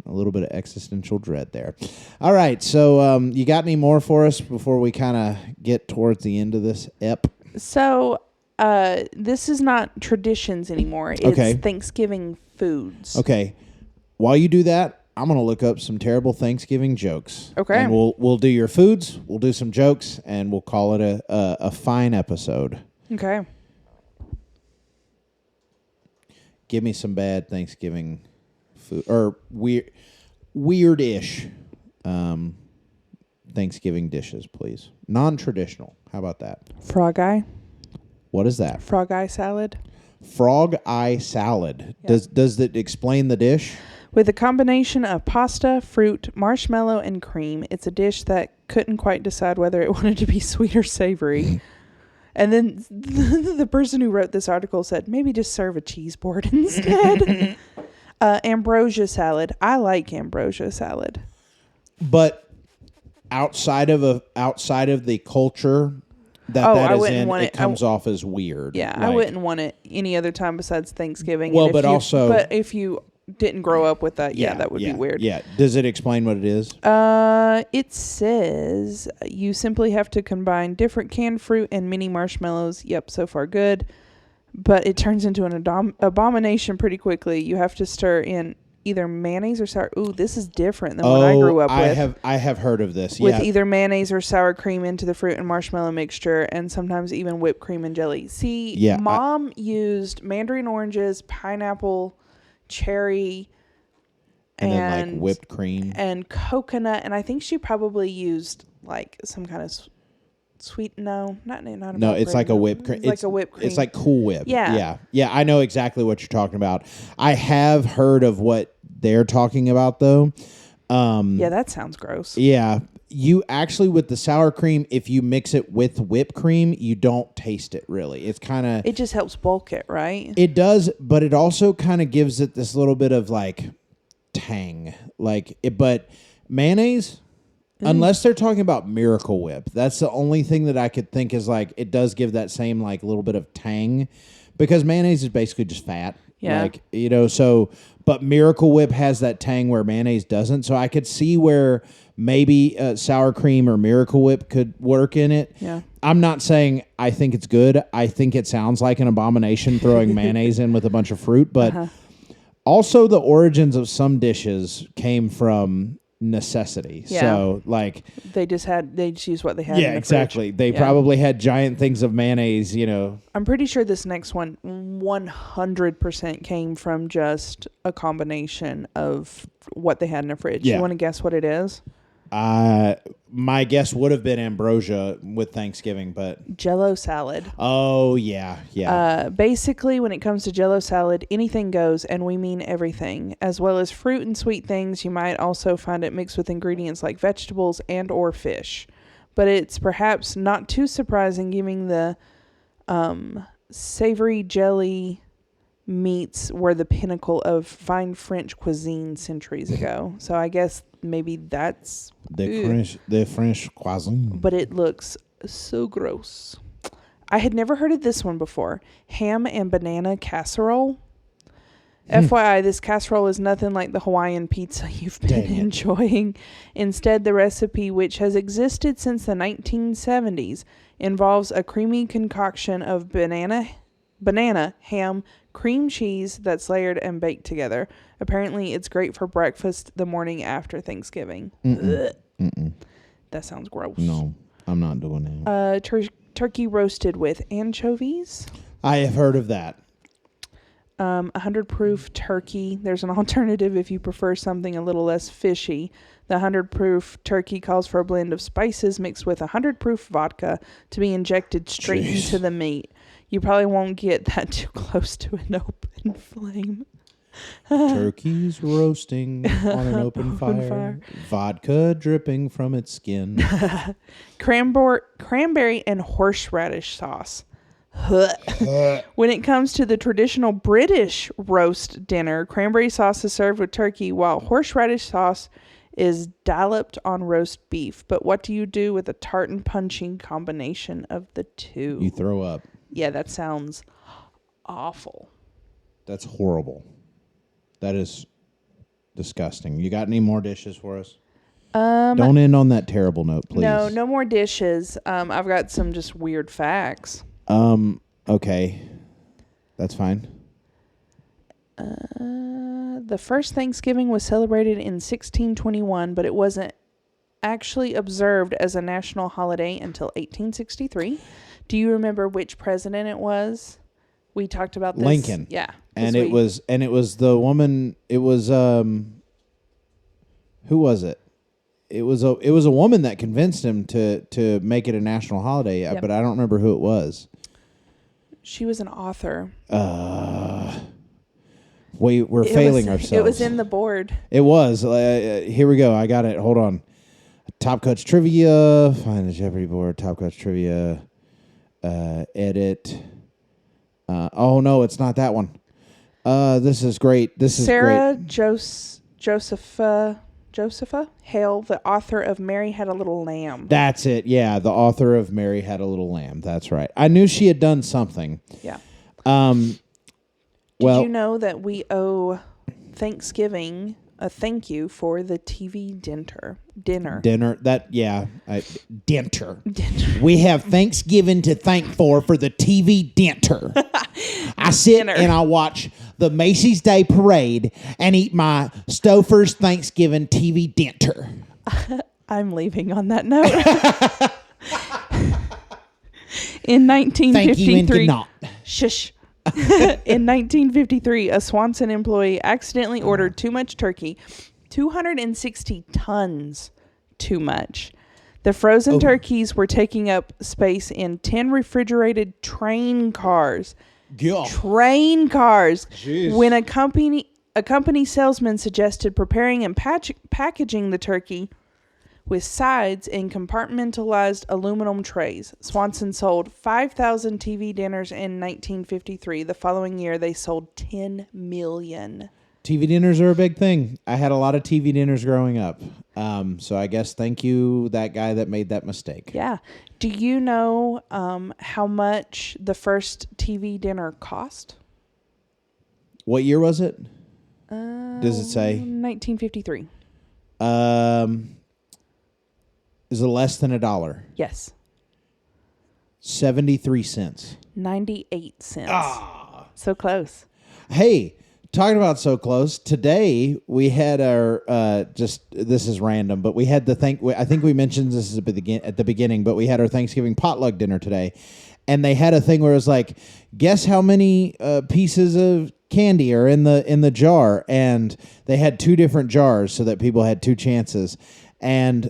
little bit of existential dread there. All right, so you got any more for us before we kind of get towards the end of this ep? So, this is not traditions anymore. It's Okay. Thanksgiving foods. Okay, while you do that, I'm gonna look up some terrible Thanksgiving jokes. Okay. And we'll do your foods, we'll do some jokes, and we'll call it a fine episode. Okay. Give me some bad Thanksgiving food or weird-ish Thanksgiving dishes, please. Non-traditional. How about that? Frog eye. What is that? Frog eye salad. Frog eye salad. Yeah. Does it explain the dish? With a combination of pasta, fruit, marshmallow, and cream, it's a dish that couldn't quite decide whether it wanted to be sweet or savory. And then the person who wrote this article said, maybe just serve a cheese board instead. Ambrosia salad. I like ambrosia salad. But outside of the culture that I is wouldn't in, want it comes off as weird. Yeah, I wouldn't want it any other time besides Thanksgiving. Well, And but if you didn't grow up with that, that would be weird. Yeah. Does it explain what it is? It says you simply have to combine different canned fruit and mini marshmallows. Yep, so far good. But it turns into an abomination pretty quickly. You have to stir in either mayonnaise or sour. Ooh, this is different than what I grew up with. I have heard of this. With either mayonnaise or sour cream into the fruit and marshmallow mixture, and sometimes even whipped cream and jelly. See, Mom used mandarin oranges, pineapple, cherry, and then like whipped cream and coconut, and I think she probably used like some kind of sweet. No, not it's like a whipped cream. It's like a whipped cream. It's like Cool Whip. Yeah. I know exactly what you're talking about. I have heard of what they're talking about though. Yeah, that sounds gross. Yeah. You actually, with the sour cream, if you mix it with whipped cream, you don't taste it really. It's kind of... It just helps bulk it, right? It does, but it also kind of gives it this little bit of like tang. But mayonnaise, unless they're talking about Miracle Whip, that's the only thing that I could think is like, it does give that same like little bit of tang. Because mayonnaise is basically just fat. Yeah. But Miracle Whip has that tang where mayonnaise doesn't. So I could see where maybe sour cream or Miracle Whip could work in it. Yeah. I'm not saying I think it's good. I think it sounds like an abomination throwing mayonnaise in with a bunch of fruit. But also the origins of some dishes came from necessity. Yeah. So they just used what they had. Yeah, in the exactly. fridge. They probably had giant things of mayonnaise, I'm pretty sure this next one 100% came from just a combination of what they had in the fridge. Yeah. You want to guess what it is? My guess would have been ambrosia with Thanksgiving, but Jell-O salad. Oh yeah. Basically, when it comes to Jell-O salad, anything goes, and we mean everything, as well as fruit and sweet things. You might also find it mixed with ingredients like vegetables and or fish, but it's perhaps not too surprising, given the savory jelly meats were the pinnacle of fine French cuisine centuries ago. So I guess maybe that's the French cuisine. But it looks so gross. I had never heard of this one before. Ham and banana casserole. FYI, this casserole is nothing like the Hawaiian pizza you've been enjoying. Instead, the recipe, which has existed since the 1970s, involves a creamy concoction of banana, ham, cream cheese that's layered and baked together. Apparently, it's great for breakfast the morning after Thanksgiving. That sounds gross. No, I'm not doing that. Turkey roasted with anchovies. I have heard of that. 100 proof turkey. There's an alternative if you prefer something a little less fishy. The 100 proof turkey calls for a blend of spices mixed with 100 proof vodka to be injected straight into the meat. You probably won't get that too close to an open flame. Turkey's roasting on an open fire. Vodka dripping from its skin. Cranberry and horseradish sauce. When it comes to the traditional British roast dinner, cranberry sauce is served with turkey, while horseradish sauce is dolloped on roast beef. But what do you do with a tartan punching combination of the two? You throw up. Yeah, that sounds awful. That's horrible. That is disgusting. You got any more dishes for us? Don't end on that terrible note, please. No more dishes. I've got some just weird facts. Okay. That's fine. The first Thanksgiving was celebrated in 1621, but it wasn't actually observed as a national holiday until 1863. Do you remember which president it was? We talked about this. Lincoln. Yeah. And it was the woman, it was who was it? It was a woman that convinced him to make it a national holiday, Yep. but I don't remember who it was. She was an author. We're failing ourselves. It was in the board. It was. Here we go. I got it. Hold on. Top Cuts Trivia. Find the Jeopardy board. Top Cuts Trivia. Edit. Oh, no, it's not that one. This is great. This is Sarah great. Josepha Hale, the author of Mary Had a Little Lamb. That's it. Yeah, the author of Mary Had a Little Lamb. That's right. I knew she had done something. Yeah. Well, did you know that we owe Thanksgiving a thank you for the TV dinner? Dinner. Dinner. We have Thanksgiving to thank for the TV dinner. I sit and I watch the Macy's Day Parade and eat my Stouffer's Thanksgiving TV dinner. I'm leaving on that note. In 1953, thank you and good night. Shush. In 1953, a Swanson employee accidentally ordered too much turkey, 260 tons too much. The frozen turkeys were taking up space in 10 refrigerated train cars. Yeah. Train cars. Jeez. When a company salesman suggested preparing and packaging the turkey with sides in compartmentalized aluminum trays. Swanson sold 5,000 TV dinners in 1953. The following year, they sold 10 million. TV dinners are a big thing. I had a lot of TV dinners growing up. So I guess thank you, that guy that made that mistake. Yeah. Do you know how much the first TV dinner cost? What year was it? Does it say? 1953. Is it less than $1? Yes. 73 cents. 98 cents. So close. Hey, talking about so close, today we had our, this is random, but we had I think we mentioned this at the beginning, but we had our Thanksgiving potluck dinner today. And they had a thing where it was like, guess how many pieces of candy are in the jar? And they had 2 different jars so that people had 2 chances. And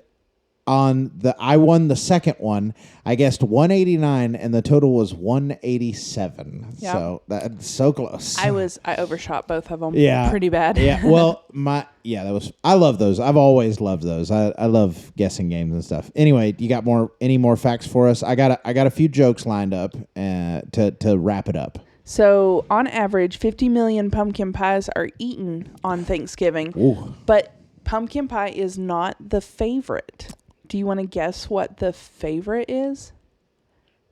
I won the second one. I guessed 189 and the total was 187. Yep. So that's so close. I overshot both of them. Yeah. Pretty bad. Yeah. Well, I love those. I've always loved those. I love guessing games and stuff. Anyway, you got any more facts for us? I got a few jokes lined up to wrap it up. So on average, 50 million pumpkin pies are eaten on Thanksgiving. Ooh. But pumpkin pie is not the favorite. Do you want to guess what the favorite is?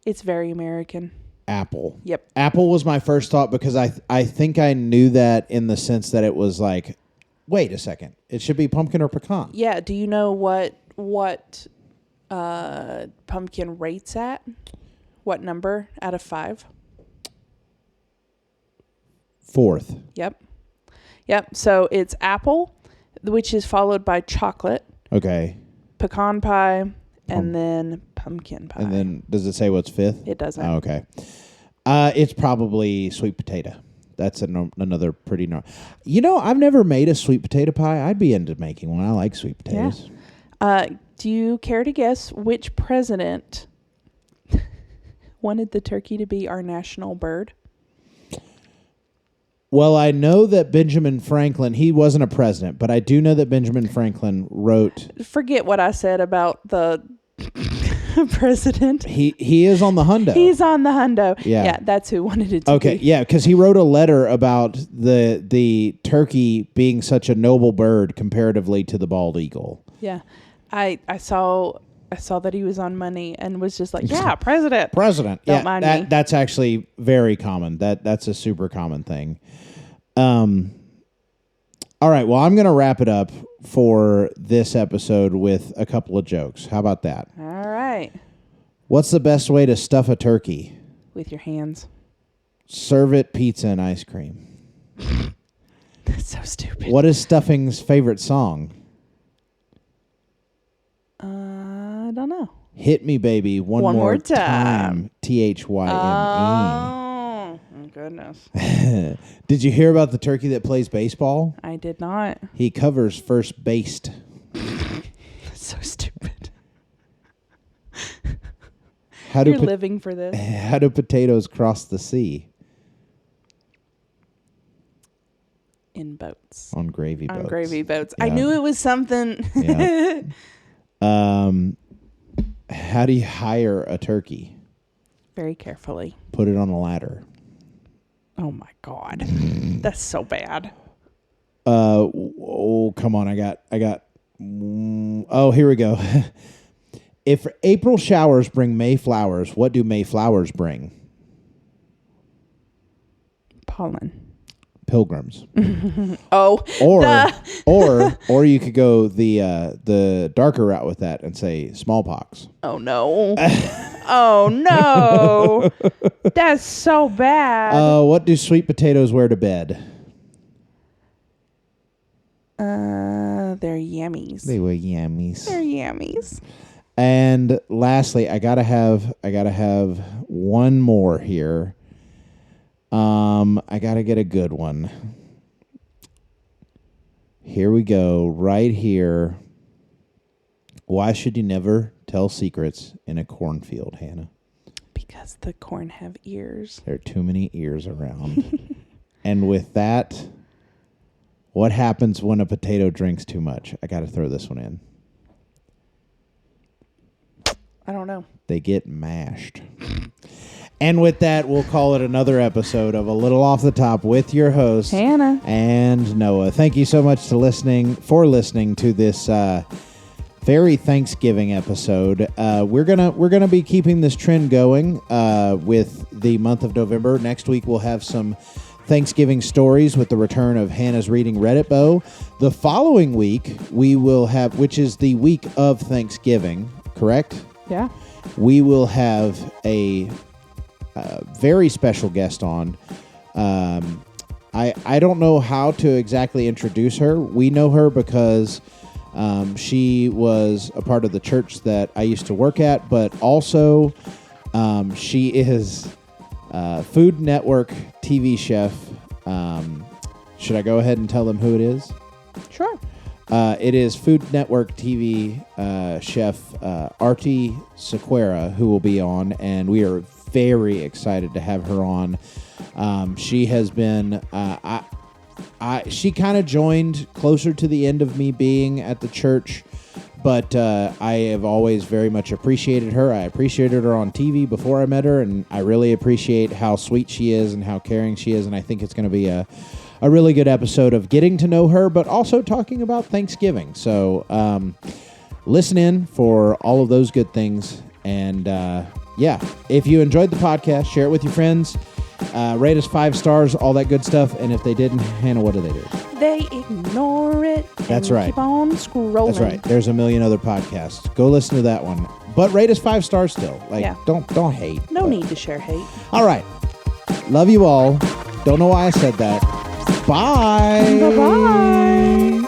It's very American. Apple. Yep. Apple was my first thought because I think I knew that in the sense that it was like, wait a second, it should be pumpkin or pecan. Yeah. Do you know what pumpkin rates at? What number out of 5? 4th. Yep. So it's apple, which is followed by chocolate. Okay. Pecan pie, and then pumpkin pie. And then does it say what's 5th? It doesn't. Oh, okay. It's probably sweet potato. That's another pretty I've never made a sweet potato pie. I'd be into making one. I like sweet potatoes. Yeah. Do you care to guess which president wanted the turkey to be our national bird? Well, I know that Benjamin Franklin, he wasn't a president, but I do know that Benjamin Franklin wrote. Forget what I said about the president. He is on the hundo. He's on the hundo. Yeah. That's who wanted it to Okay, be. yeah, because he wrote a letter about the turkey being such a noble bird comparatively to the bald eagle. Yeah. I saw that he was on Money and was just like, yeah, president. President. Don't mind me. That's actually very common. That's a super common thing. All right, well, I'm going to wrap it up for this episode with a couple of jokes. How about that? All right. What's the best way to stuff a turkey? With your hands. Serve it pizza and ice cream. That's so stupid. What is Stuffing's favorite song? I don't know. Hit Me Baby One More Time. THYME. Oh, goodness. Did you hear about the turkey that plays baseball? I did not. He covers first base. That's so stupid. You're living for this. How do potatoes cross the sea? In boats. On gravy boats. On gravy boats. Yeah. I knew it was something. Yeah. How do you hire a turkey? Very carefully. Put it on a ladder. Oh my God. That's so bad. Oh, come on. I got. Oh, here we go. If April showers bring May flowers, what do May flowers bring? Pollen. Pilgrims. Oh. Or you could go the darker route with that and say smallpox. Oh no. Oh no. That's so bad. What do sweet potatoes wear to bed? They're yummies. They wear yammies. They're yummies. And lastly, I gotta have one more here. I gotta get a good one. Here we go, right here. Why should you never tell secrets in a cornfield, Hannah? Because the corn have ears. There are too many ears around. And with that, what happens when a potato drinks too much? I gotta throw this one in. I don't know. They get mashed. And with that, we'll call it another episode of A Little Off the Top with your hosts, Hannah and Noah. Thank you so much for listening to this very Thanksgiving episode. We're gonna be keeping this trend going with the month of November. Next week we'll have some Thanksgiving stories with the return of Hannah's Reading Reddit Bow. The following week we will have, which is the week of Thanksgiving, correct? Yeah. We will have a very special guest on. I don't know how to exactly introduce her. We know her because she was a part of the church that I used to work at, but also she is Food Network TV chef. Should I go ahead and tell them who it is? Sure. It is Food Network TV chef Artie Sequeira who will be on, and we are very excited to have her on. She has been, she kind of joined closer to the end of me being at the church, but I have always very much appreciated her. I appreciated her on TV before I met her, and I really appreciate how sweet she is and how caring she is, and I think it's going to be a really good episode of getting to know her, but also talking about Thanksgiving. So listen in for all of those good things. And yeah, if you enjoyed the podcast, share it with your friends. Rate us 5 stars, all that good stuff. And if they didn't, Hannah, what do they do? They ignore it. That's and right. Keep on scrolling. That's right. There's a million other podcasts. Go listen to that one. But rate us 5 stars still. Like, yeah. Don't hate. No need to share hate. All right. Love you all. Don't know why I said that. Bye. Bye-bye.